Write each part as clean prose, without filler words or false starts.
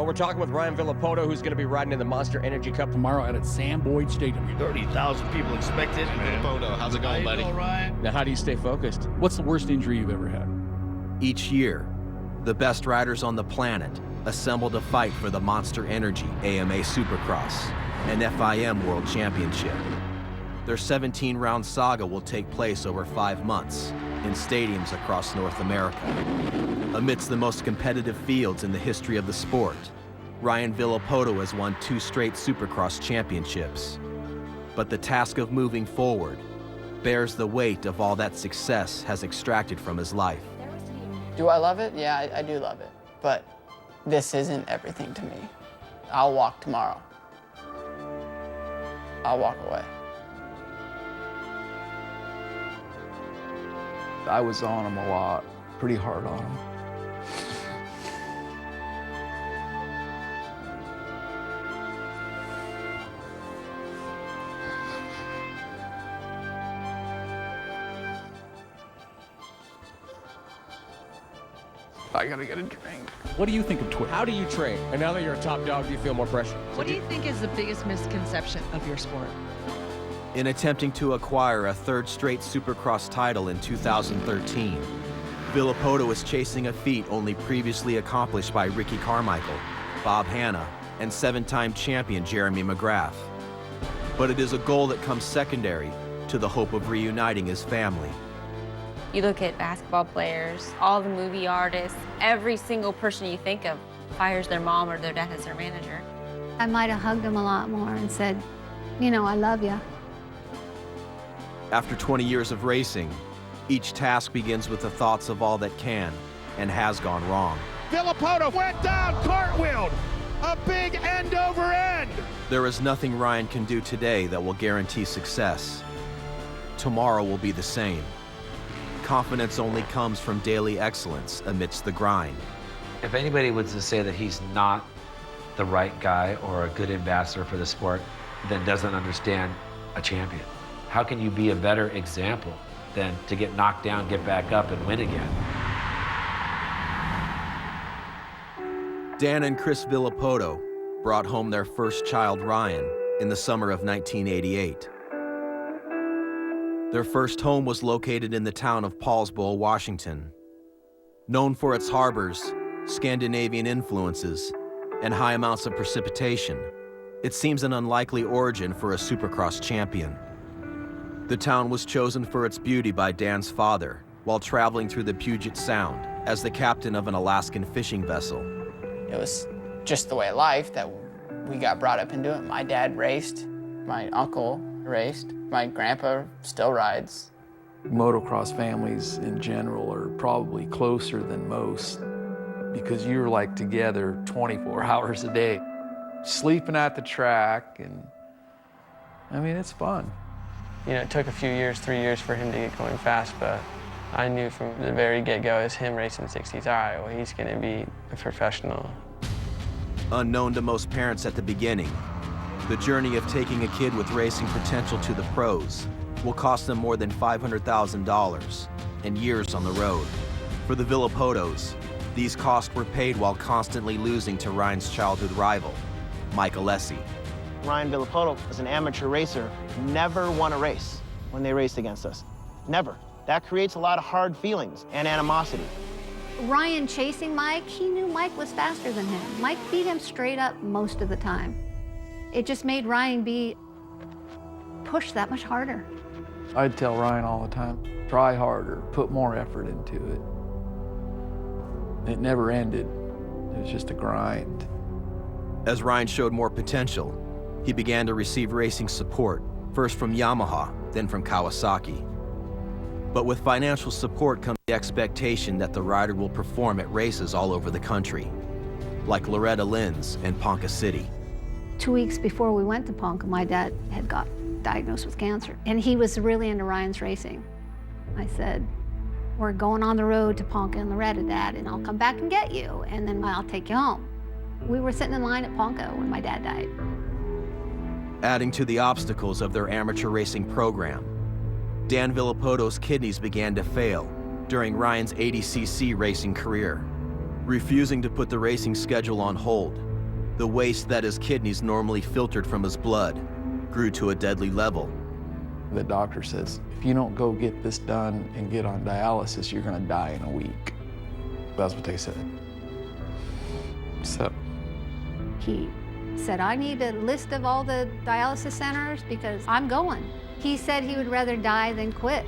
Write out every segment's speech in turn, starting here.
But we're talking with Ryan Villopoto, who's going to be riding in the Monster Energy Cup tomorrow out at Sam Boyd Stadium. 30,000 people expected. Villopoto, how's it going, buddy? Ryan? Now, how do you stay focused? What's the worst injury you've ever had? Each year, the best riders on the planet assemble to fight for the Monster Energy AMA Supercross and FIM World Championship. Their 17-round saga will take place over 5 months in stadiums across North America. Amidst the most competitive fields in the history of the sport, Ryan Villopoto has won 2 straight Supercross championships. But the task of moving forward bears the weight of all that success has extracted from his life. Do I love it? Yeah, I do love it. But this isn't everything to me. I'll walk tomorrow. I'll walk away. I was on him a lot, pretty hard on him. I gotta get a drink. What do you think of Twitter? How do you train? And now that you're a top dog, do you feel more pressure? What do you think is the biggest misconception of your sport? In attempting to acquire a 3rd straight Supercross title in 2013, Villopoto is chasing a feat only previously accomplished by Ricky Carmichael, Bob Hanna, and 7-time champion Jeremy McGrath. But it is a goal that comes secondary to the hope of reuniting his family. You look at basketball players, all the movie artists, every single person you think of fires their mom or their dad as their manager. I might have hugged him a lot more and said, you know, I love you. After 20 years of racing, each task begins with the thoughts of all that can and has gone wrong. Villopoto went down, cartwheeled. A big end over end. There is nothing Ryan can do today that will guarantee success. Tomorrow will be the same. Confidence only comes from daily excellence amidst the grind. If anybody was to say that he's not the right guy or a good ambassador for the sport, then doesn't understand a champion. How can you be a better example than to get knocked down, get back up, and win again? Dan and Chris Villopoto brought home their first child, Ryan, in the summer of 1988. Their first home was located in the town of Paulsbo, Washington. Known for its harbors, Scandinavian influences, and high amounts of precipitation, it seems an unlikely origin for a Supercross champion. The town was chosen for its beauty by Dan's father while traveling through the Puget Sound as the captain of an Alaskan fishing vessel. It was just the way of life that we got brought up into it. My dad raced, my uncle raced, my grandpa still rides. Motocross families in general are probably closer than most because you're like together 24 hours a day, sleeping at the track, and I mean, it's fun. You know, it took a few years, 3 years for him to get going fast, but I knew from the very get-go as him racing 60s, all right, well, he's gonna be a professional. Unknown to most parents at the beginning, the journey of taking a kid with racing potential to the pros will cost them more than $500,000 and years on the road. For the Villopotos, these costs were paid while constantly losing to Ryan's childhood rival, Mike Alessi. Ryan Villopoto, as an amateur racer, never won a race when they raced against us. Never. That creates a lot of hard feelings and animosity. Ryan chasing Mike, he knew Mike was faster than him. Mike beat him straight up most of the time. It just made Ryan be pushed that much harder. I'd tell Ryan all the time, try harder, put more effort into it. It never ended. It was just a grind. As Ryan showed more potential, he began to receive racing support, first from Yamaha, then from Kawasaki. But with financial support comes the expectation that the rider will perform at races all over the country, like Loretta Lynn's in Ponca City. 2 weeks before we went to Ponca, my dad had got diagnosed with cancer, and he was really into Ryan's racing. I said, we're going on the road to Ponca and Loretta, Dad, and I'll come back and get you, and then I'll take you home. We were sitting in line at Ponca when my dad died. Adding to the obstacles of their amateur racing program, Dan Villopoto's kidneys began to fail during Ryan's 80cc racing career. Refusing to put the racing schedule on hold, The waste that his kidneys normally filtered from his blood grew to a deadly level. The doctor says, if you don't go get this done and get on dialysis, you're gonna die in a week. That's what they said. So. He said, I need a list of all the dialysis centers because I'm going. He said he would rather die than quit.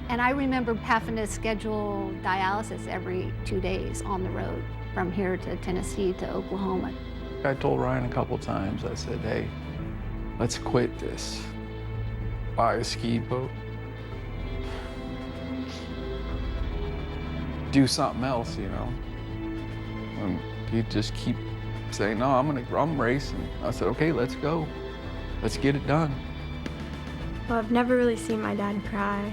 And I remember having to schedule dialysis every 2 days on the road from here to Tennessee to Oklahoma. I told Ryan a couple times, I said, hey, let's quit this. Buy a ski boat. Do something else, you know. And he'd just keep saying, no, I'm racing. I said, okay, let's go. Let's get it done. Well, I've never really seen my dad cry.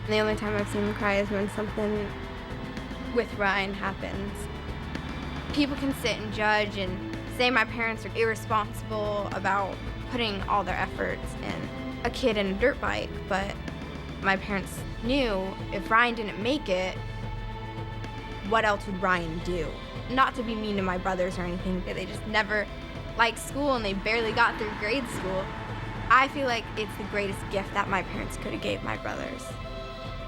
And the only time I've seen him cry is when something with Ryan happens. People can sit and judge and say my parents are irresponsible about putting all their efforts in a kid in a dirt bike, but my parents knew if Ryan didn't make it, what else would Ryan do? Not to be mean to my brothers or anything, but they just never liked school and they barely got through grade school. I feel like it's the greatest gift that my parents could have gave my brothers,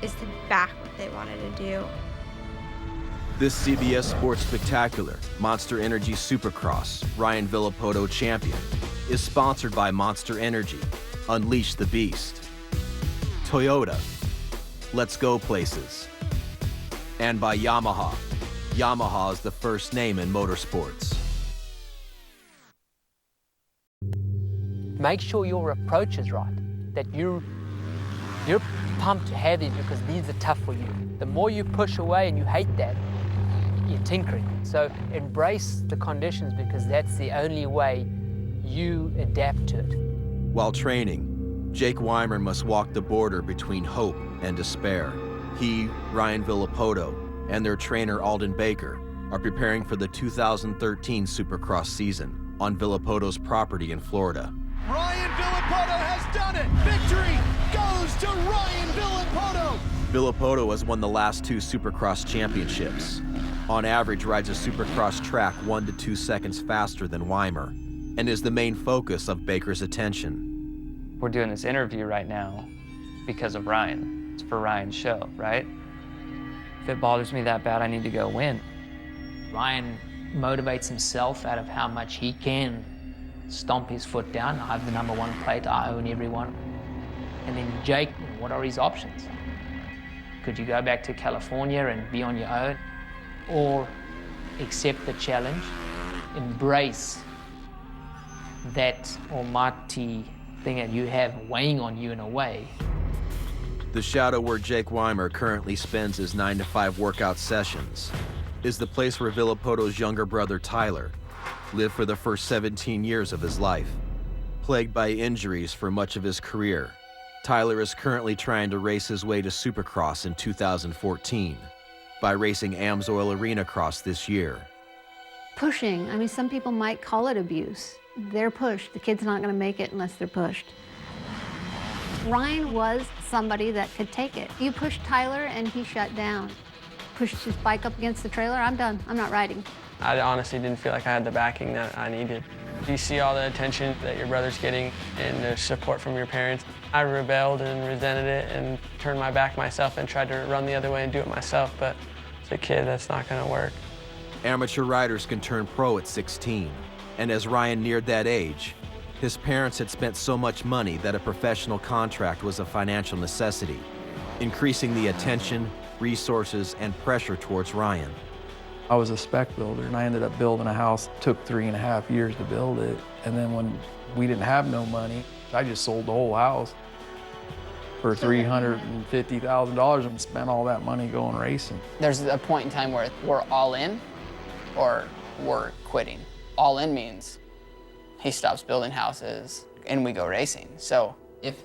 is to back what they wanted to do. This CBS Sports Spectacular, Monster Energy Supercross, Ryan Villopoto champion, is sponsored by Monster Energy, Unleash the Beast, Toyota, Let's Go Places, and by Yamaha. Yamaha is the first name in motorsports. Make sure your approach is right, that you're pumped to have these because these are tough for you. The more you push away and you hate that, you're tinkering. So embrace the conditions because that's the only way you adapt to it. While training, Jake Weimer must walk the border between hope and despair. He, Ryan Villopoto, and their trainer Alden Baker are preparing for the 2013 Supercross season on Villopoto's property in Florida. Ryan Villopoto has done it! Victory goes to Ryan Villopoto! Villopoto has won the last 2 Supercross championships. On average, rides a Supercross track 1 to 2 seconds faster than Weimer, and is the main focus of Baker's attention. We're doing this interview right now because of Ryan. It's for Ryan's show, right? If it bothers me that bad, I need to go win. Ryan motivates himself out of how much he can stomp his foot down. I have the #1 plate, I own everyone. And then Jake, what are his options? Could you go back to California and be on your own? Or accept the challenge, embrace that almighty thing that you have weighing on you in a way. The shadow where Jake Weimer currently spends his 9-to-5 workout sessions is the place where Villopoto's younger brother Tyler lived for the first 17 years of his life. Plagued by injuries for much of his career, Tyler is currently trying to race his way to Supercross in 2014 by racing Amsoil Arena Cross this year. Pushing, I mean, some people might call it abuse. They're pushed. The kid's not gonna make it unless they're pushed. Ryan was somebody that could take it. You pushed Tyler and he shut down. Pushed his bike up against the trailer, I'm done, I'm not riding. I honestly didn't feel like I had the backing that I needed. You see all the attention that your brother's getting and the support from your parents. I rebelled and resented it and turned my back myself and tried to run the other way and do it myself, but as a kid, that's not gonna work. Amateur riders can turn pro at 16, and as Ryan neared that age, his parents had spent so much money that a professional contract was a financial necessity, increasing the attention, resources, and pressure towards Ryan. I was a spec builder, and I ended up building a house. It took 3.5 years to build it, and then when we didn't have no money, I just sold the whole house for $350,000 and spent all that money going racing. There's a point in time where we're all in or we're quitting. All in means he stops building houses and we go racing. So if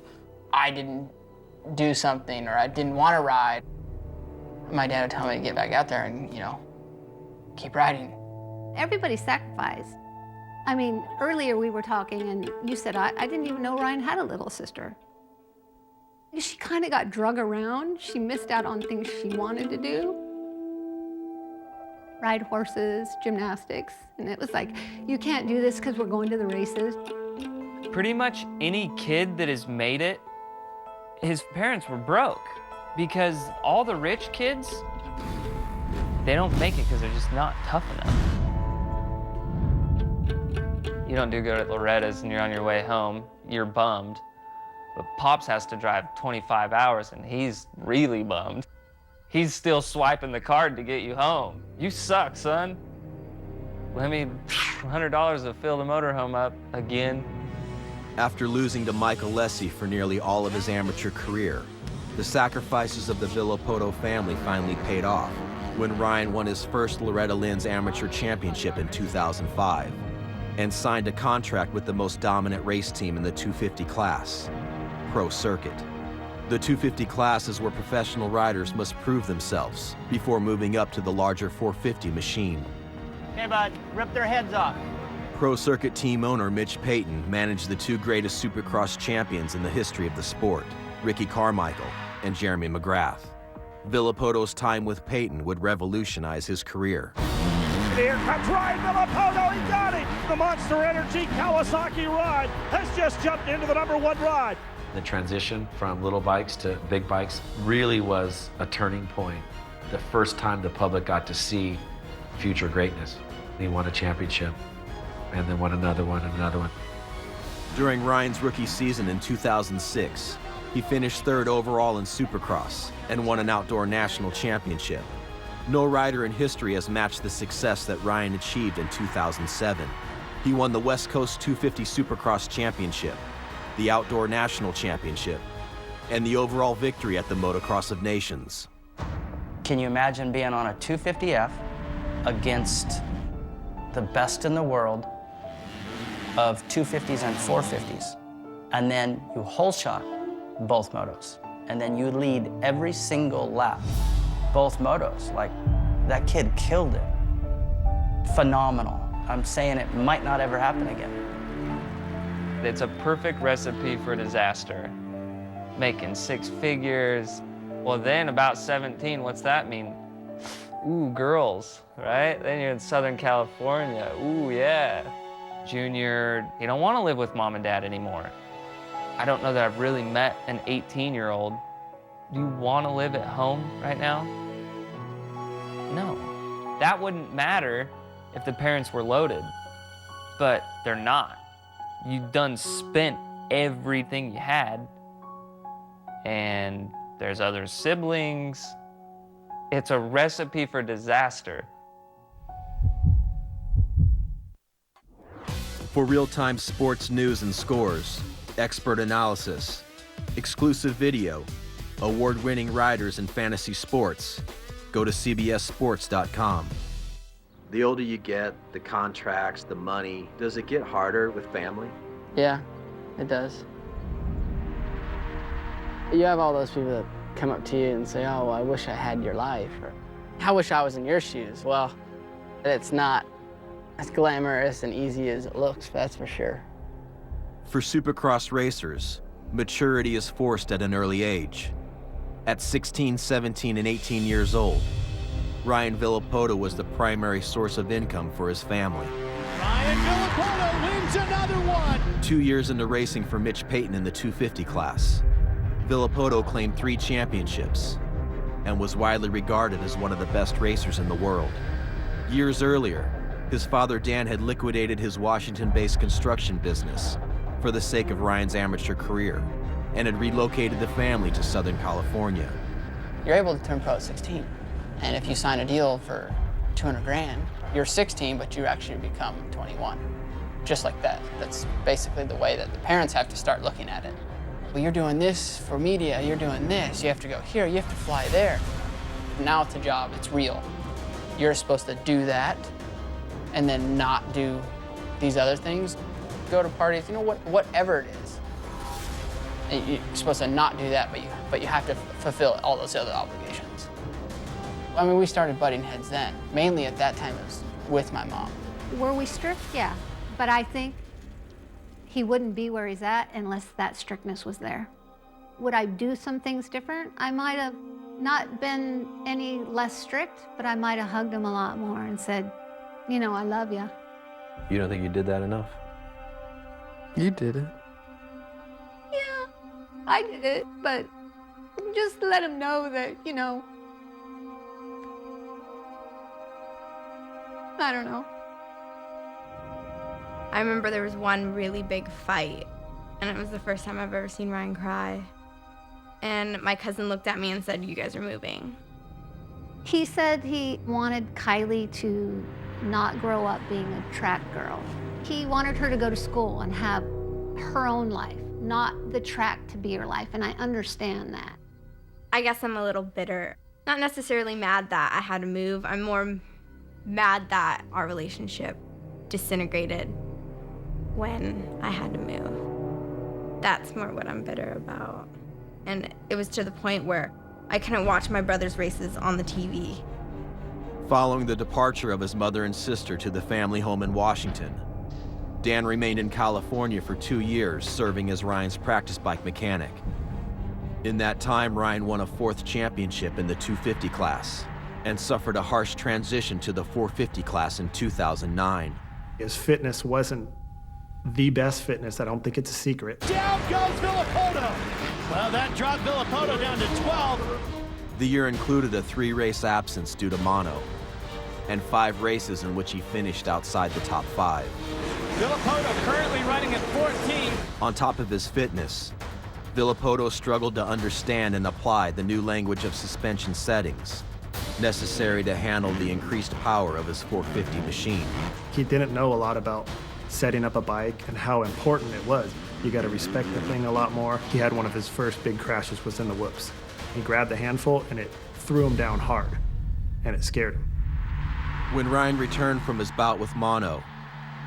I didn't do something or I didn't want to ride, my dad would tell me to get back out there and, you know, keep riding. Everybody sacrificed. I mean, earlier we were talking and you said, I didn't even know Ryan had a little sister. She kind of got drug around. She missed out on things she wanted to do. ride horses, gymnastics, and it was like, you can't do this because we're going to the races. Pretty much any kid that has made it, his parents were broke, because all the rich kids, they don't make it because they're just not tough enough. You don't do good at Loretta's and you're on your way home, you're bummed. But Pops has to drive 25 hours and he's really bummed. He's still swiping the card to get you home. You suck, son. Let me $100 to fill the motorhome up again. After losing to Michael Lessie for nearly all of his amateur career, the sacrifices of the Villopoto family finally paid off when Ryan won his first Loretta Lynn's amateur championship in 2005 and signed a contract with the most dominant race team in the 250 class, Pro Circuit. The 250 class is where professional riders must prove themselves before moving up to the larger 450 machine. Okay, bud, rip their heads off. Pro Circuit team owner Mitch Payton managed the two greatest Supercross champions in the history of the sport, Ricky Carmichael and Jeremy McGrath. Villopoto's time with Payton would revolutionize his career. Here comes Ryan Villopoto, he got it! The Monster Energy Kawasaki ride has just jumped into the #1 ride. The transition from little bikes to big bikes really was a turning point. The first time the public got to see future greatness. He won a championship and then won another one and another one. During Ryan's rookie season in 2006, he finished 3rd overall in Supercross and won an outdoor national championship. No rider in history has matched the success that Ryan achieved in 2007. He won the West Coast 250 Supercross Championship, the Outdoor National Championship, and the overall victory at the Motocross of Nations. Can you imagine being on a 250F against the best in the world of 250s and 450s, and then you hole shot both motos, and then you lead every single lap, both motos? Like, that kid killed it. Phenomenal. I'm saying it might not ever happen again. It's a perfect recipe for disaster. Making 6 figures. Well, then about 17, what's that mean? Ooh, girls, right? Then you're in Southern California. Ooh, yeah. Junior, you don't want to live with mom and dad anymore. I don't know that I've really met an 18-year-old. Do you want to live at home right now? No. That wouldn't matter if the parents were loaded, but they're not. You done spent everything you had, and there's other siblings. It's a recipe for disaster. For real-time sports news and scores, expert analysis, exclusive video, award-winning riders in fantasy sports, go to cbssports.com. The older you get, the contracts, the money, does it get harder with family? Yeah, it does. You have all those people that come up to you and say, oh, I wish I had your life, or I wish I was in your shoes. Well, it's not as glamorous and easy as it looks, that's for sure. For Supercross racers, maturity is forced at an early age. At 16, 17, and 18 years old, Ryan Villopoto was the primary source of income for his family. Ryan Villopoto wins another one! 2 years into racing for Mitch Payton in the 250 class, Villopoto claimed 3 championships and was widely regarded as one of the best racers in the world. Years earlier, his father Dan had liquidated his Washington-based construction business for the sake of Ryan's amateur career and had relocated the family to Southern California. You're able to turn pro at 16. And if you sign a deal for 200 grand, you're 16, but you actually become 21. Just like that. That's basically the way that the parents have to start looking at it. Well, you're doing this for media, you're doing this, you have to go here, you have to fly there. Now it's a job, it's real. You're supposed to do that and then not do these other things. Go to parties, you know, whatever it is. And you're supposed to not do that, but you have to fulfill all those other obligations. I mean, we started butting heads then. Mainly at that time it was with my mom. Were we strict? Yeah. But I think he wouldn't be where he's at unless that strictness was there. Would I do some things different? I might have not been any less strict, but I might have hugged him a lot more and said, you know, I love you. You don't think you did that enough? You did it. Yeah, I did it, but just let him know that, you know, I don't know. I remember there was one really big fight, and it was the first time I've ever seen Ryan cry. And my cousin looked at me and said, "You guys are moving." He said he wanted Kylie to not grow up being a track girl. He wanted her to go to school and have her own life, not the track to be her life, and I understand that. I guess I'm a little bitter. Not necessarily mad that I had to move. I'm more mad that our relationship disintegrated when I had to move. That's more what I'm bitter about. And it was to the point where I couldn't watch my brother's races on the TV. Following the departure of his mother and sister to the family home in Washington, Dan remained in California for 2 years, serving as Ryan's practice bike mechanic. In that time, Ryan won a 4th championship in the 250 class and suffered a harsh transition to the 450 class in 2009. His fitness wasn't the best fitness. I don't think it's a secret. Down goes Villopoto. Well, that dropped Villopoto down to 12. The year included a 3-race absence due to mono, and 5 races in which he finished outside the top 5. Villopoto currently running at 14. On top of his fitness, Villopoto struggled to understand and apply the new language of suspension settings necessary to handle the increased power of his 450 machine. He didn't know a lot about setting up a bike and how important it was. You got to respect the thing a lot more. He had one of his first big crashes was in the whoops. He grabbed the handful and it threw him down hard, and it scared him. When Ryan returned from his bout with mono,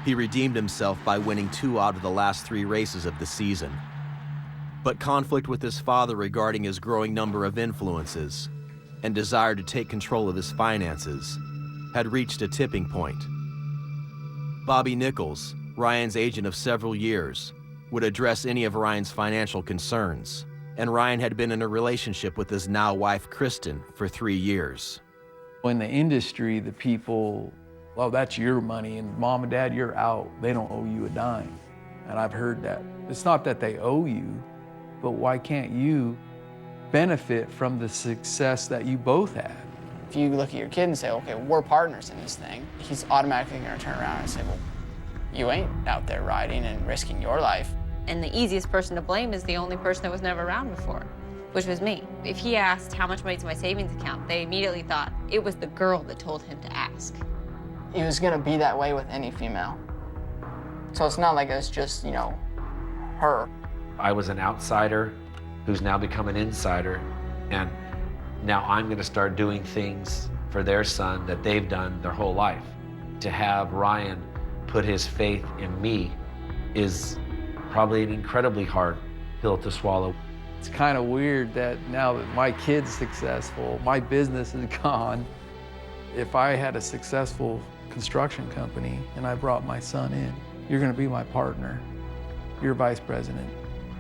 he redeemed himself by winning 2 out of the last 3 races of the season. But conflict with his father regarding his growing number of influences and desire to take control of his finances had reached a tipping point. Bobby Nichols, Ryan's agent of several years, would address any of Ryan's financial concerns, and Ryan had been in a relationship with his now wife, Kristen, for 3 years. In the industry, the people, well, that's your money, and Mom and Dad, you're out. They don't owe you a dime. And I've heard that. It's not that they owe you, but why can't you benefit from the success that you both had? If you look at your kid and say, okay, we're partners in this thing, he's automatically gonna turn around and say, well, you ain't out there riding and risking your life. And the easiest person to blame is the only person that was never around before, which was me. If he asked how much money's in my savings account, they immediately thought it was the girl that told him to ask. He was gonna be that way with any female. So it's not like it's just, you know, her. I was an outsider who's now become an insider, and now I'm going to start doing things for their son that they've done their whole life. To have Ryan put his faith in me is probably an incredibly hard pill to swallow. It's kind of weird that now that my kid's successful, my business is gone. If I had a successful construction company and I brought my son in, you're going to be my partner. You're vice president.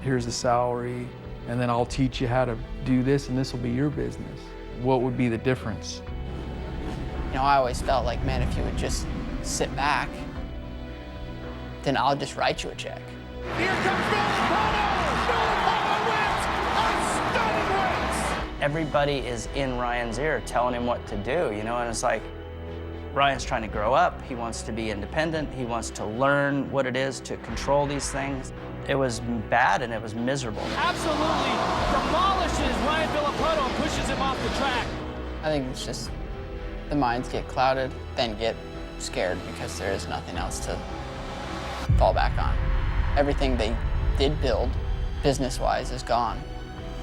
Here's the salary, and then I'll teach you how to do this, and this will be your business. What would be the difference? You know, I always felt like, man, if you would just sit back, then I'll just write you a check. Here comes Villopoto! Villopoto wins a stunning race! Everybody is in Ryan's ear telling him what to do, you know, and it's like, Ryan's trying to grow up. He wants to be independent. He wants to learn what it is to control these things. It was bad and it was miserable. Absolutely demolishes Ryan Villopoto and pushes him off the track. I think it's just the minds get clouded, then get scared because there is nothing else to fall back on. Everything they did build, business-wise, is gone.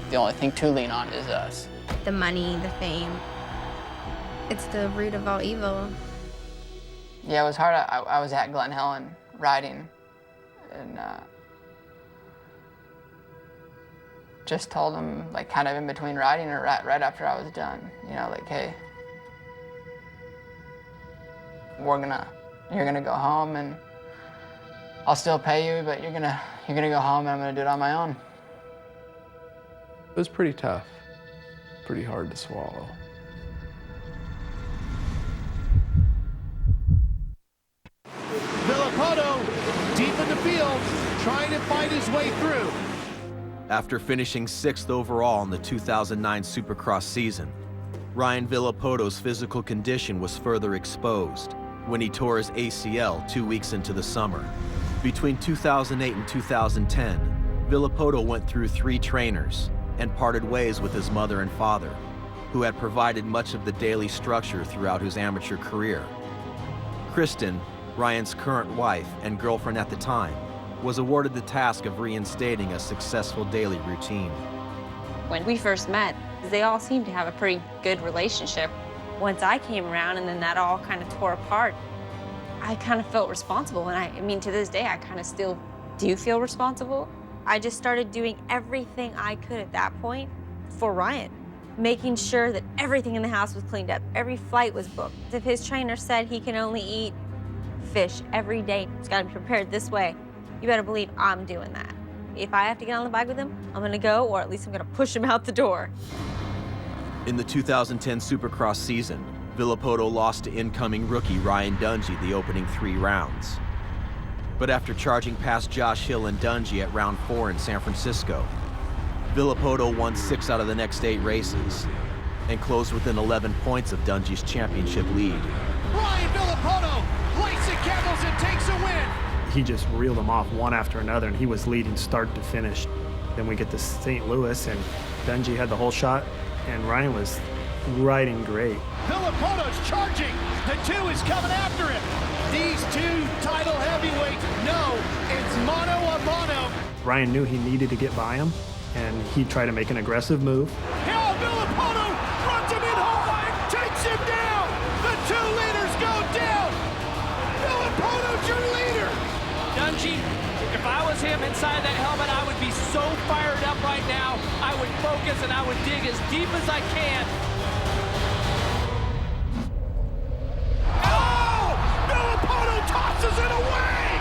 The only thing to lean on is us. The money, the fame, it's the root of all evil. Yeah, it was hard. I was at Glen Helen riding, and just told him, like, kind of in between riding or right after I was done, you know, like, hey, you're gonna go home, and I'll still pay you, but you're gonna go home, and I'm gonna do it on my own. It was pretty tough. pretty hard to swallow. Villopoto, deep in the field, trying to fight his way through. After finishing 6th overall in the 2009 Supercross season, Ryan Villopoto's physical condition was further exposed when he tore his ACL 2 weeks into the summer. Between 2008 and 2010, Villopoto went through 3 trainers and parted ways with his mother and father, who had provided much of the daily structure throughout his amateur career. Kristen, Ryan's current wife and girlfriend at the time, was awarded the task of reinstating a successful daily routine. When we first met, they all seemed to have a pretty good relationship. Once I came around and then that all kind of tore apart, I kind of felt responsible. And I mean, to this day, I kind of still do feel responsible. I just started doing everything I could at that point for Ryan, making sure that everything in the house was cleaned up, every flight was booked. If his trainer said he can only eat fish every day, it's got to be prepared this way, you better believe I'm doing that. If I have to get on the bike with him, I'm gonna go, or at least I'm gonna push him out the door. In the 2010 Supercross season, Villopoto lost to incoming rookie Ryan Dungey the opening 3 rounds. But after charging past Josh Hill and Dungey at round 4 in San Francisco, Villopoto won 6 out of the next 8 races and closed within 11 points of Dungey's championship lead. Ryan Villopoto lights and candles and takes a win. He just reeled them off one after another, and he was leading start to finish. Then we get to St. Louis, and Dungey had the whole shot, and Ryan was riding great. Villopoto's charging. The 2 is coming after him. These 2 title heavyweights know it's mano a mano. Ryan knew he needed to get by him, and he tried to make an aggressive move. Here, Villopoto runs him in hard, takes him down. The 2 leaders go down. Villopoto's your leader. Dungey, if I was him inside that helmet, I would be so fired up right now. I would focus and I would dig as deep as I can. Oh! Villopoto tosses it away!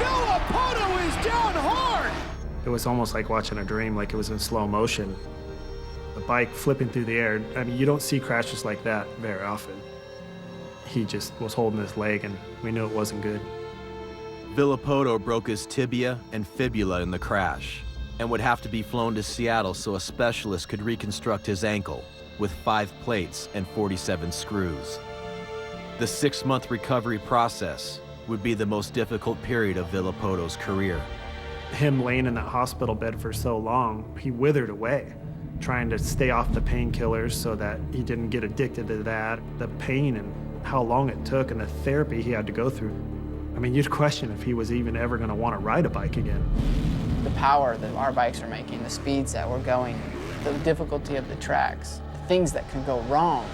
Villopoto is down hard! It was almost like watching a dream, like it was in slow motion. The bike flipping through the air. I mean, you don't see crashes like that very often. He just was holding his leg, and we knew it wasn't good. Villopoto broke his tibia and fibula in the crash and would have to be flown to Seattle so a specialist could reconstruct his ankle with 5 plates and 47 screws. The 6-month recovery process would be the most difficult period of Villopoto's career. Him laying in that hospital bed for so long, he withered away, trying to stay off the painkillers so that he didn't get addicted to that. The pain and how long it took and the therapy he had to go through. I mean, you'd question if he was even ever going to want to ride a bike again. The power that our bikes are making, the speeds that we're going, the difficulty of the tracks, the things that could go wrong.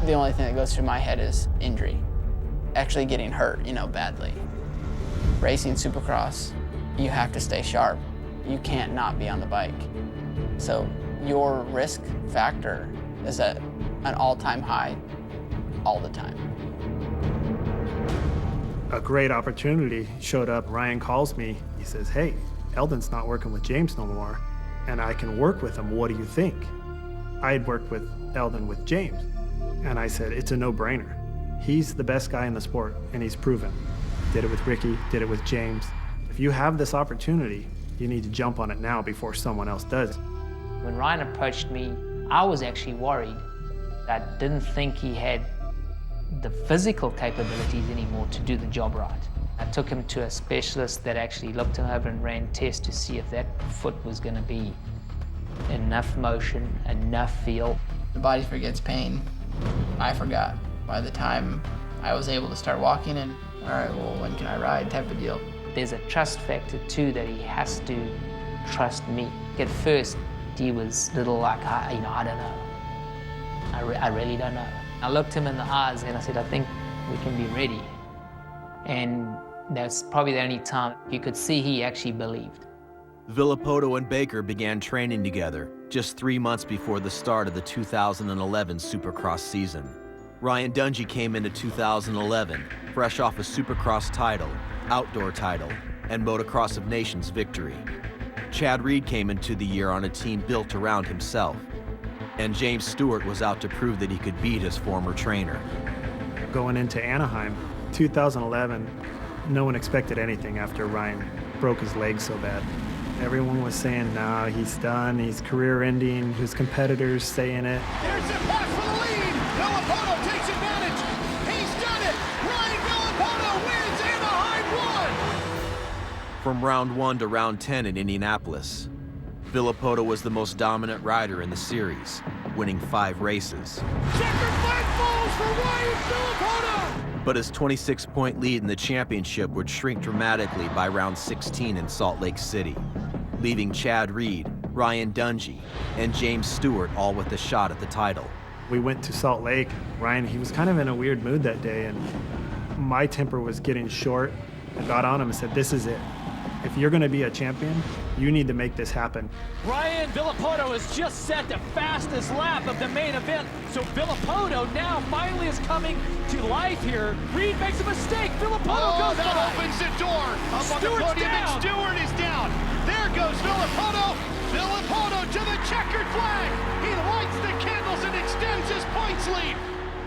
The only thing that goes through my head is injury. Actually getting hurt, badly. Racing Supercross, you have to stay sharp. You can't not be on the bike. So your risk factor is at an all-time high all the time. A great opportunity showed up. Ryan calls me. He says, hey, Eldon's not working with James no more, and I can work with him. What do you think? I had worked with Eldon with James, and I said, it's a no-brainer. He's the best guy in the sport, and he's proven. Did it with Ricky, did it with James. If you have this opportunity, you need to jump on it now before someone else does. When Ryan approached me, I was actually worried. I didn't think he had the physical capabilities anymore to do the job right. I took him to a specialist that actually looked him over and ran tests to see if that foot was going to be enough motion, enough feel. The body forgets pain. I forgot by the time I was able to start walking and, all right, well, when can I ride type of deal. There's a trust factor too, that he has to trust me. At first, he was a little like, I don't know. I really don't know. I looked him in the eyes and I said, I think we can be ready. And that's probably the only time you could see he actually believed. Villopoto and Baker began training together just 3 months before the start of the 2011 Supercross season. Ryan Dungey came into 2011 fresh off a Supercross title, outdoor title, and Motocross of Nations victory. Chad Reed came into the year on a team built around himself, And James Stewart was out to prove that he could beat his former trainer. Going into Anaheim, 2011, no one expected anything after Ryan broke his leg so bad. Everyone was saying, nah, he's done, he's career-ending, his competitors saying it. There's a pass for the lead. Villopoto takes advantage. He's done it. Ryan Villopoto wins Anaheim 1. From round 1 to round 10 in Indianapolis, Villopoto was the most dominant rider in the series, winning 5 races. Checkered flag falls for Ryan Villopoto. But his 26-point lead in the championship would shrink dramatically by round 16 in Salt Lake City, leaving Chad Reed, Ryan Dungey, and James Stewart all with a shot at the title. We went to Salt Lake. Ryan, he was kind of in a weird mood that day, and my temper was getting short. I got on him and said, this is it. If you're gonna be a champion, you need to make this happen. Ryan Villopoto has just set the fastest lap of the main event, so Villopoto now finally is coming to life here. Reed makes a mistake, Villopoto goes that by. opens the door. Up on Stewart's the podium, down. and Stewart is down. There goes Villopoto. Villopoto to the checkered flag. He lights the candles and extends his points lead.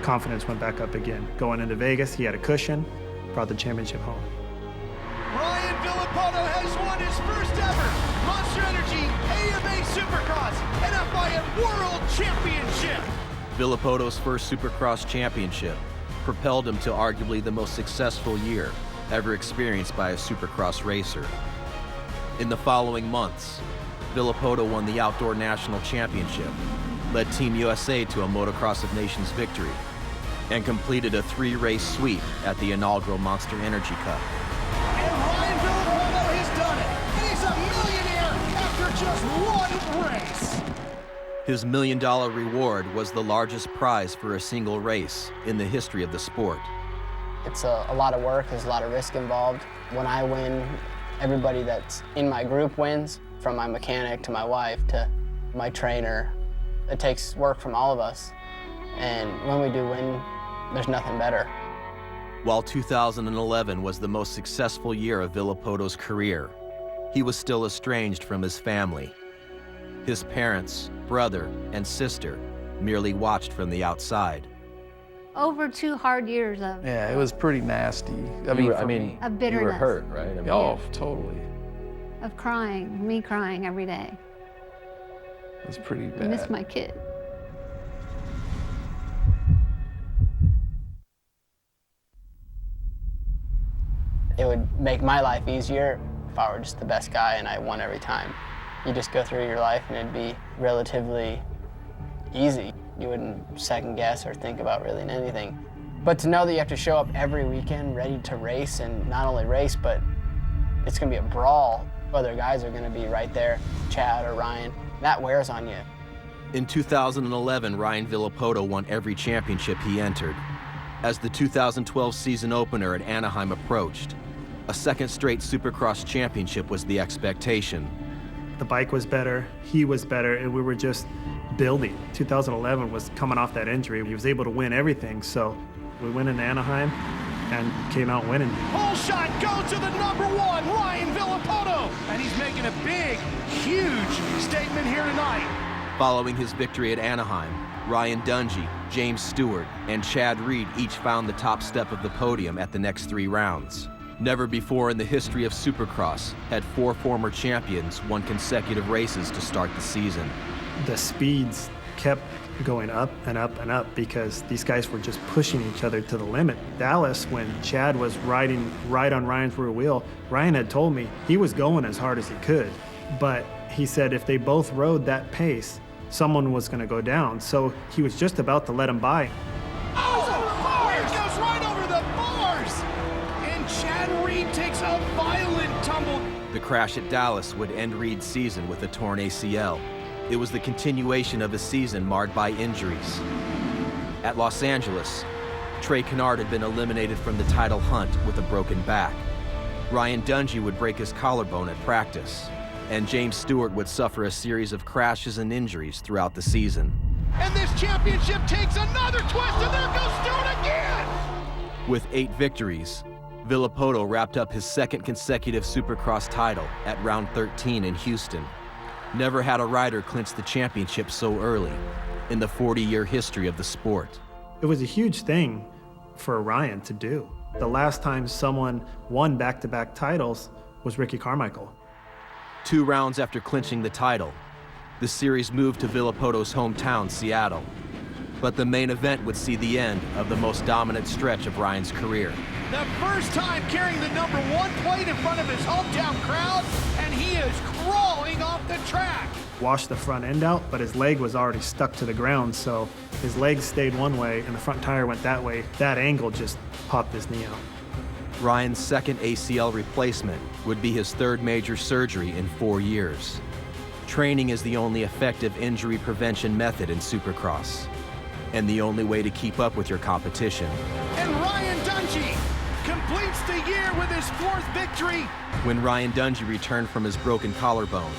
Confidence went back up again. Going into Vegas, he had a cushion, brought the championship home. Ryan Villopoto has won his first ever Monster Energy AMA Supercross and FIM World Championship. Villopoto's first Supercross championship propelled him to arguably the most successful year ever experienced by a Supercross racer. In the following months, Villopoto won the Outdoor National Championship, led Team USA to a Motocross of Nations victory, and completed a 3-race sweep at the inaugural Monster Energy Cup. And Ryan Villopoto has done it. He's a millionaire after just 1 race. His $1 million reward was the largest prize for a single race in the history of the sport. It's a lot of work, there's a lot of risk involved. When I win, everybody that's in my group wins, from my mechanic to my wife to my trainer. It takes work from all of us. And when we do win, there's nothing better. While 2011 was the most successful year of Villopoto's career, he was still estranged from his family. His parents, brother, and sister merely watched from the outside. Over 2 hard years of Yeah, it was pretty nasty. of You bitterness. were hurt, right? Oh, totally. Of crying, me crying every day. It was pretty I bad. miss my kid. It would make my life easier if I were just the best guy and I won every time. You just go through your life and it'd be relatively easy. You wouldn't second guess or think about really anything. But to know that you have to show up every weekend ready to race, and not only race, but it's gonna be a brawl. Other guys are gonna be right there, Chad or Ryan. That wears on you. In 2011, Ryan Villopoto won every championship he entered. As the 2012 season opener at Anaheim approached, a second straight Supercross championship was the expectation. The bike was better, he was better, and we were just building. 2011 was coming off that injury. He was able to win everything, so we went into Anaheim and came out winning. Pole shot goes to the #1, Ryan Villopoto. And he's making a big, huge statement here tonight. Following his victory at Anaheim, Ryan Dungey, James Stewart, and Chad Reed each found the top step of the podium at the next 3 rounds. Never before in the history of Supercross had 4 former champions won consecutive races to start the season. The speeds kept going up and up and up because these guys were just pushing each other to the limit. Dallas, when Chad was riding right on Ryan's rear wheel, Ryan had told me he was going as hard as he could, but he said if they both rode that pace, someone was going to go down, so he was just about to let him by. Oh, it goes right over the bars. And Chad Reed takes a violent tumble. The crash at Dallas would end Reed's season with a torn ACL. It was the continuation of a season marred by injuries. At Los Angeles, Trey Canard had been eliminated from the title hunt with a broken back. Ryan Dungey would break his collarbone at practice, and James Stewart would suffer a series of crashes and injuries throughout the season. And this championship takes another twist, and there goes Stewart again! With 8 victories, Villopoto wrapped up his second consecutive Supercross title at round 13 in Houston. Never had a rider clinch the championship so early, in the 40-year history of the sport. It was a huge thing for Ryan to do. The last time someone won back-to-back titles was Ricky Carmichael. 2 rounds after clinching the title, the series moved to Villopoto's hometown, Seattle. But the main event would see the end of the most dominant stretch of Ryan's career. The first time carrying the #1 plate in front of his hometown crowd, and he is crawling off the track. Washed the front end out, but his leg was already stuck to the ground, so his leg stayed one way and the front tire went that way. That angle just popped his knee out. Ryan's second ACL replacement would be his 3rd major surgery in 4 years. Training is the only effective injury prevention method in Supercross, and the only way to keep up with your competition. And Ryan Dungey completes the year with his 4th victory. When Ryan Dungey returned from his broken collarbone,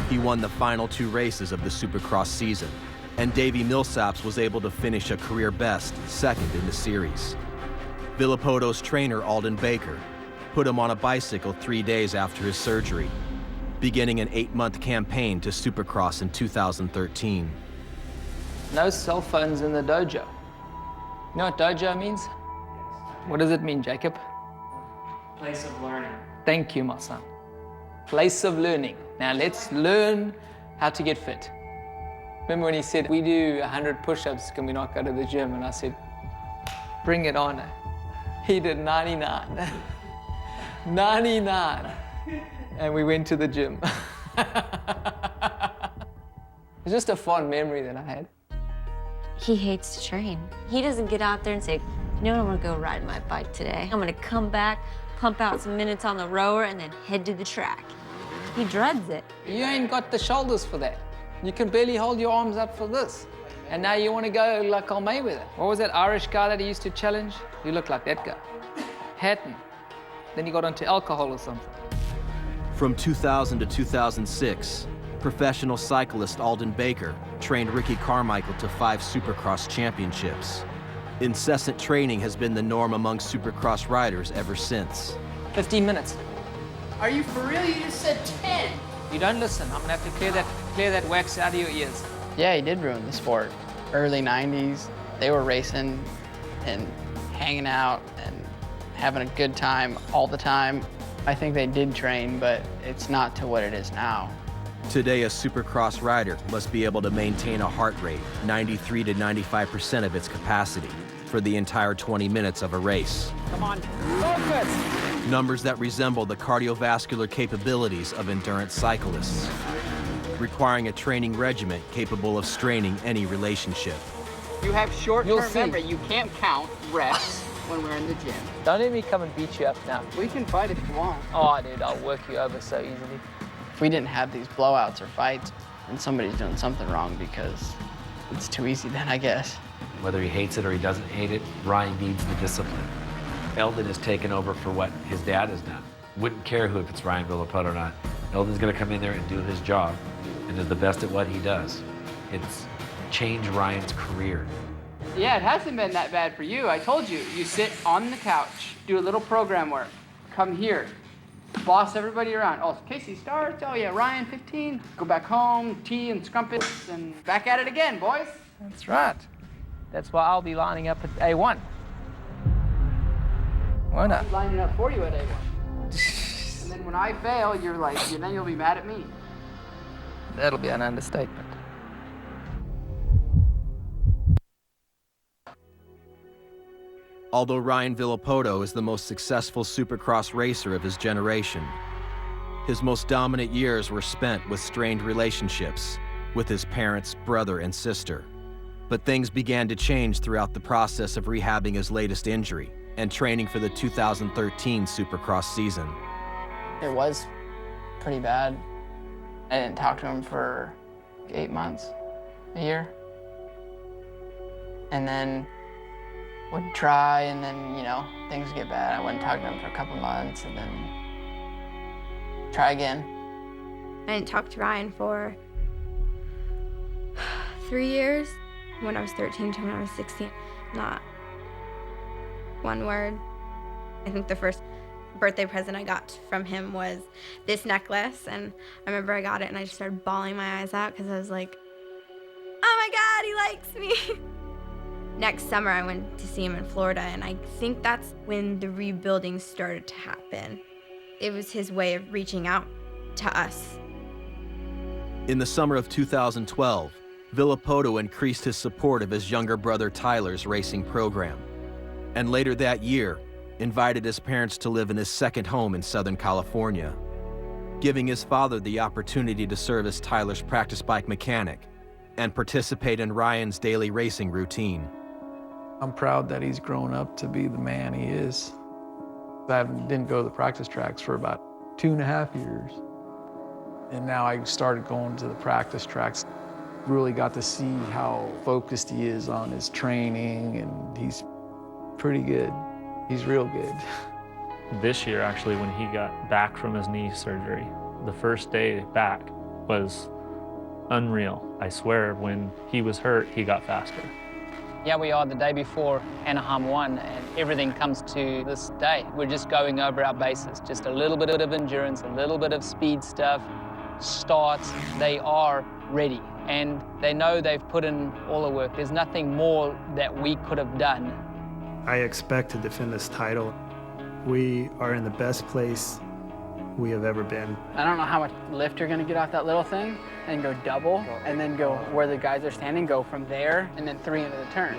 he won the final 2 races of the Supercross season, and Davey Millsaps was able to finish a career best 2nd in the series. Villopoto's trainer, Alden Baker, put him on a bicycle 3 days after his surgery, beginning an 8-month campaign to Supercross in 2013. No cell phones in the dojo. You know what dojo means? What does it mean, Jacob? Place of learning. Thank you, my son. Place of learning. Now let's learn how to get fit. Remember when he said, we do 100 push-ups, can we not go to the gym? And I said, bring it on. He did 99. 99. And we went to the gym. It's just a fond memory that I had. He hates to train. He doesn't get out there and say, you know what, I'm gonna go ride my bike today. I'm gonna come back, pump out some minutes on the rower, and then head to the track. He dreads it. You ain't got the shoulders for that. You can barely hold your arms up for this. And now you want to go like on Mayweather. What was that Irish guy that he used to challenge? You look like that guy. Hatton. Then he got onto alcohol or something. From 2000 to 2006, professional cyclist Alden Baker trained Ricky Carmichael to 5 Supercross championships. Incessant training has been the norm among Supercross riders ever since. 15 minutes. Are you for real? You just said 10. You don't listen. I'm gonna have to clear that wax out of your ears. Yeah, he did ruin the sport. Early 90s, they were racing and hanging out and having a good time all the time. I think they did train, but it's not to what it is now. Today, a Supercross rider must be able to maintain a heart rate 93 to 95% of its capacity for the entire 20 minutes of a race. Come on, focus! Numbers that resemble the cardiovascular capabilities of endurance cyclists, requiring a training regimen capable of straining any relationship. You have short-term memory. You can't count reps when we're in the gym. Don't let me come and beat you up now. We can fight if you want. Oh, dude, I'll work you over so easily. If we didn't have these blowouts or fights, then somebody's doing something wrong because it's too easy then, I guess. Whether he hates it or he doesn't hate it, Ryan needs the discipline. Eldon has taken over for what his dad has done. Wouldn't care who, if it's Ryan Villopoto or not. Eldon's gonna come in there and do his job and is the best at what he does. It's changed Ryan's career. Yeah, it hasn't been that bad for you. I told you, you sit on the couch, do a little program work, come here, boss everybody around. Oh, Casey starts, oh yeah, Ryan 15, go back home, tea and scrumpets, and back at it again, boys. That's right. That's why I'll be lining up at A1. Why not? I'll be lining up for you at A1. And then when I fail, you're like, then you'll be mad at me. That'll be an understatement. Although Ryan Villopoto is the most successful Supercross racer of his generation, his most dominant years were spent with strained relationships with his parents, brother, and sister. But things began to change throughout the process of rehabbing his latest injury and training for the 2013 Supercross season. It was pretty bad. I didn't talk to him for 8 months, a year. And then would try, and then, you know, things get bad. I wouldn't talk to him for a couple months, and then try again. I didn't talk to Ryan for 3 years, when I was 13 to when I was 16. Not one word. I think the first birthday present I got from him was this necklace, and I remember I got it and I just started bawling my eyes out because I was like, oh my God, Nobody likes me. Next summer, I went to see him in Florida, and I think that's when the rebuilding started to happen. It was his way of reaching out to us. In the summer of 2012, Villopoto increased his support of his younger brother Tyler's racing program, and later that year, invited his parents to live in his second home in Southern California, giving his father the opportunity to serve as Tyler's practice bike mechanic and participate in Ryan's daily racing routine. I'm proud that he's grown up to be the man he is. I didn't go to the practice tracks for about 2.5 years. And now I started going to the practice tracks. Really got to see how focused he is on his training, and he's pretty good. He's real good. This year, actually, when he got back from his knee surgery, the first day back was unreal. I swear, when he was hurt, he got faster. Yeah, we are the day before Anaheim 1, and everything comes to this day. We're just going over our bases, just a little bit of endurance, a little bit of speed stuff, starts. They are ready, and they know they've put in all the work. There's nothing more that we could have done. I expect to defend this title. We are in the best place we have ever been. I don't know how much lift you're gonna get off that little thing and go double, and then go where the guys are standing, go from there, and then 3 into the turn.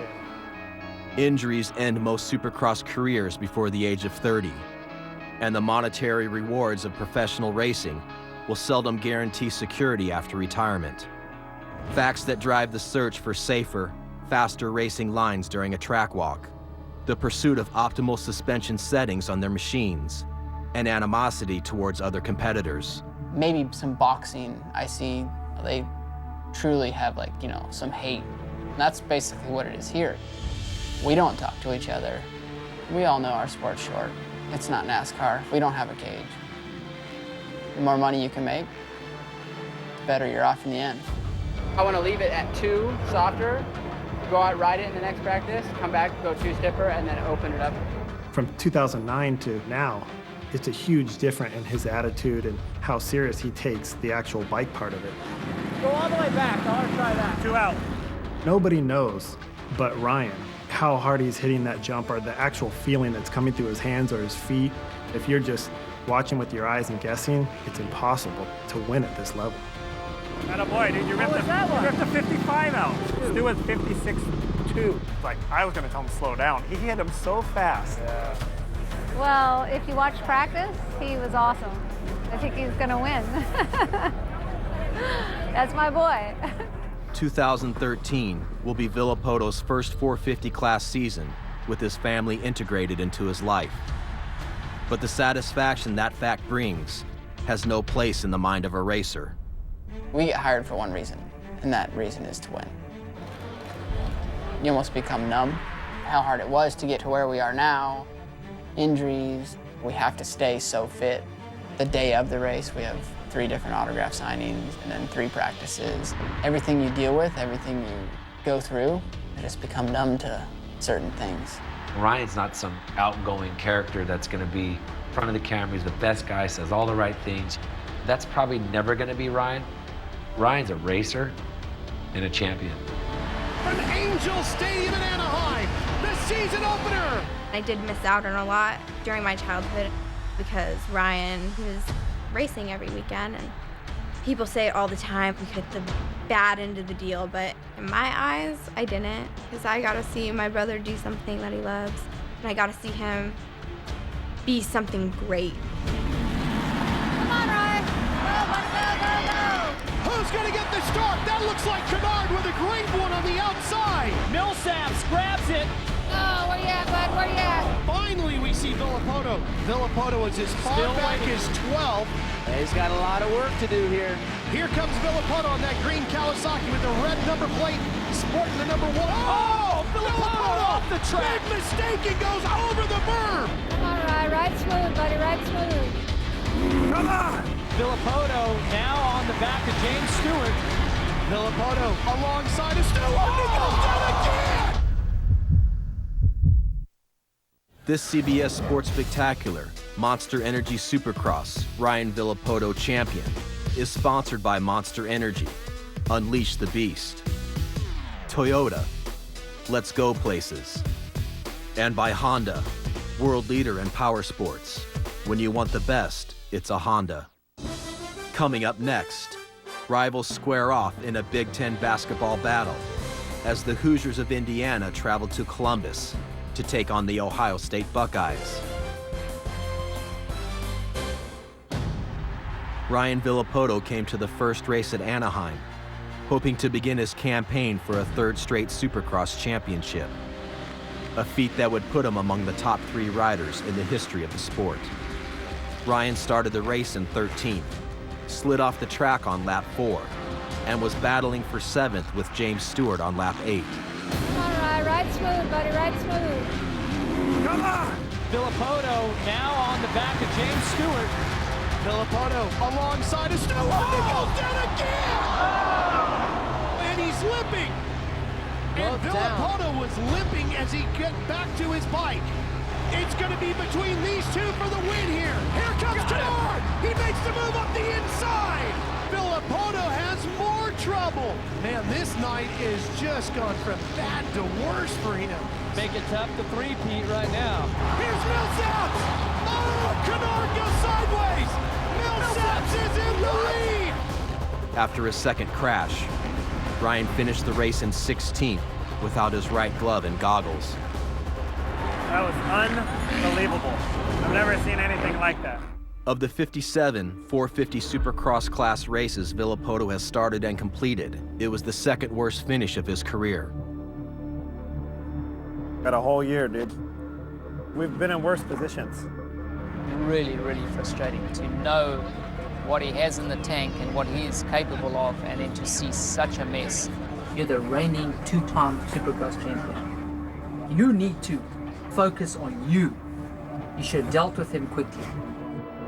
Injuries end most Supercross careers before the age of 30, and the monetary rewards of professional racing will seldom guarantee security after retirement. Facts that drive the search for safer, faster racing lines during a track walk, the pursuit of optimal suspension settings on their machines, and animosity towards other competitors. Maybe some boxing, I see they truly have some hate. And that's basically what it is here. We don't talk to each other. We all know our sport's short. It's not NASCAR. We don't have a cage. The more money you can make, the better you're off in the end. I want to leave it at 2 softer, go out, ride it in the next practice, come back, go 2 stiffer, and then open it up. From 2009 to now, it's a huge difference in his attitude and how serious he takes the actual bike part of it. Go all the way back. I want to try that. 2 out. Nobody knows but Ryan how hard he's hitting that jump, or the actual feeling that's coming through his hands or his feet. If you're just watching with your eyes and guessing, it's impossible to win at this level. Attaboy, dude, you ripped the 55 out. Stu was 56.2. Like, I was going to tell him to slow down. He hit him so fast. Yeah. Well, if you watch practice, he was awesome. I think he's gonna win. That's my boy. 2013 will be Villopoto's first 450 class season with his family integrated into his life. But the satisfaction that fact brings has no place in the mind of a racer. We get hired for one reason, and that reason is to win. You almost become numb. How hard it was to get to where we are now. Injuries, we have to stay so fit. The day of the race, we have 3 different autograph signings and then 3 practices. Everything you deal with, everything you go through, I just become numb to certain things. Ryan's not some outgoing character that's gonna be in front of the camera. He's the best guy, says all the right things. That's probably never gonna be Ryan. Ryan's a racer and a champion. From Angel Stadium in Anaheim, the season opener. I did miss out on a lot during my childhood because Ryan, he was racing every weekend, and people say it all the time, we get the bad end of the deal, but in my eyes, I didn't, because I got to see my brother do something that he loves, and I got to see him be something great. Come on, Ryan. Go. Who's going to get the start? That looks like Kennard with a great one on the outside. Millsaps grabs it. Oh, where you at, bud? Where you at? Finally, we see Villopoto. Villopoto is as far back as 12. He's got a lot of work to do here. Here comes Villopoto on that green Kawasaki with the red number plate, sporting the number 1. Oh, Villopoto off the track. Big mistake, he goes over the berm. Come on, Ryan. Ride smooth, buddy. Ride smooth. Come on. Villopoto now on the back of James Stewart. Villopoto alongside of Stewart. He goes down again. This CBS Sports Spectacular, Monster Energy Supercross, Ryan Villopoto Champion, is sponsored by Monster Energy. Unleash the Beast. Toyota, let's go places. And by Honda, world leader in power sports. When you want the best, it's a Honda. Coming up next, rivals square off in a Big Ten basketball battle as the Hoosiers of Indiana travel to Columbus to take on the Ohio State Buckeyes. Ryan Villopoto came to the first race at Anaheim, hoping to begin his campaign for a third straight Supercross championship, a feat that would put him among the top 3 riders in the history of the sport. Ryan started the race in 13th, slid off the track on lap 4, and was battling for 7th with James Stewart on lap 8. Come on, Ryan, ride smooth, buddy, ride smooth. Come on! Villopoto now on the back of James Stewart. Villopoto alongside of Stewart. He goes down again! And he's limping. And Villopoto was limping as he got back to his bike. It's going to be between these two for the win here. Here comes Kennard. He makes the move up the inside. Villopoto has more trouble. Man, this night is just gone from bad to worse for him. Make it tough to three-peat right now. Here's Millsaps. Oh, Kennard goes sideways. Millsaps is in the lead. After his second crash, Ryan finished the race in 16th without his right glove and goggles. That was unbelievable. I've never seen anything like that. Of the 57 450 Supercross class races Villopoto has started and completed, it was the second worst finish of his career. Got a whole year, dude. We've been in worse positions. Really, really frustrating to know what he has in the tank and what he is capable of, and then to see such a mess. You're the reigning 2-time Supercross champion. You need to focus on you. You should have dealt with him quickly.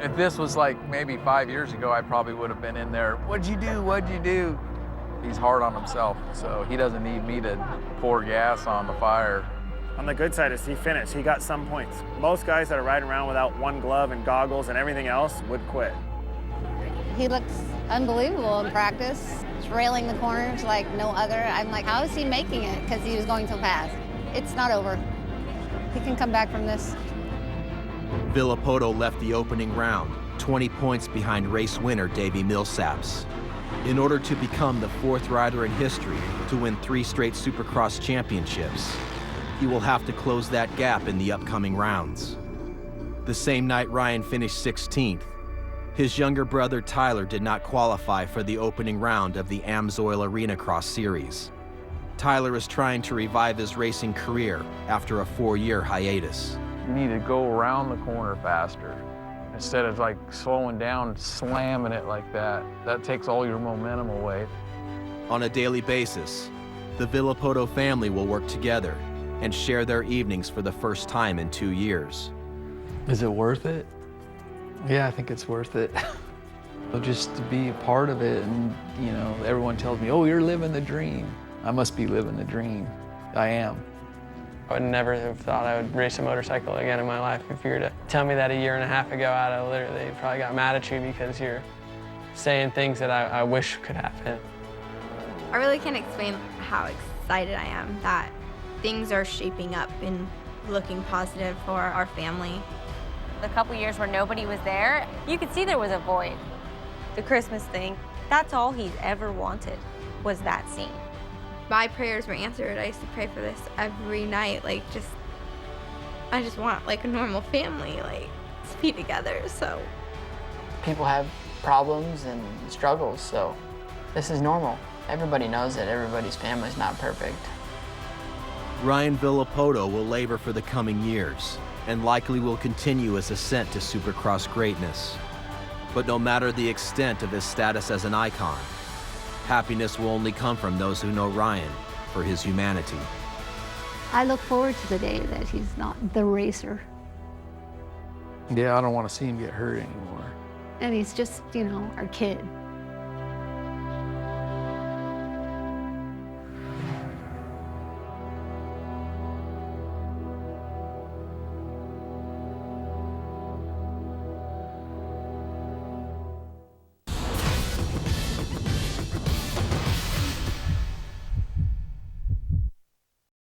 If this was like maybe 5 years ago, I probably would have been in there. What'd you do? What'd you do? He's hard on himself, so he doesn't need me to pour gas on the fire. On the good side is he finished. He got some points. Most guys that are riding around without one glove and goggles and everything else would quit. He looks unbelievable in practice. He's railing the corners like no other. I'm like, how is he making it? Because he was going so fast. It's not over. He can come back from this. Villopoto left the opening round 20 points behind race winner Davey Millsaps. In order to become the 4th rider in history to win 3 straight Supercross championships, he will have to close that gap in the upcoming rounds. The same night Ryan finished 16th, his younger brother Tyler did not qualify for the opening round of the Amsoil Arena Cross Series. Tyler is trying to revive his racing career after a 4-year hiatus. You need to go around the corner faster. Instead of like slowing down, slamming it like that. That takes all your momentum away. On a daily basis, the Villopoto family will work together and share their evenings for the first time in 2 years. Is it worth it? Yeah, I think it's worth it. Just to be a part of it, and you know, everyone tells me, oh, you're living the dream. I must be living the dream. I am. I would never have thought I would race a motorcycle again in my life. If you were to tell me that a year and a half ago, I'd have literally probably got mad at you because you're saying things that I wish could happen. I really can't explain how excited I am that things are shaping up and looking positive for our family. The couple years where nobody was there, you could see there was a void. The Christmas thing, that's all he's ever wanted, was that scene. My prayers were answered. I used to pray for this every night, I just want like a normal family, to be together, so. People have problems and struggles, so this is normal. Everybody knows that everybody's family's not perfect. Ryan Villopoto will labor for the coming years and likely will continue his ascent to Supercross greatness. But no matter the extent of his status as an icon, happiness will only come from those who know Ryan for his humanity. I look forward to the day that he's not the racer. Yeah, I don't want to see him get hurt anymore. And he's just, our kid.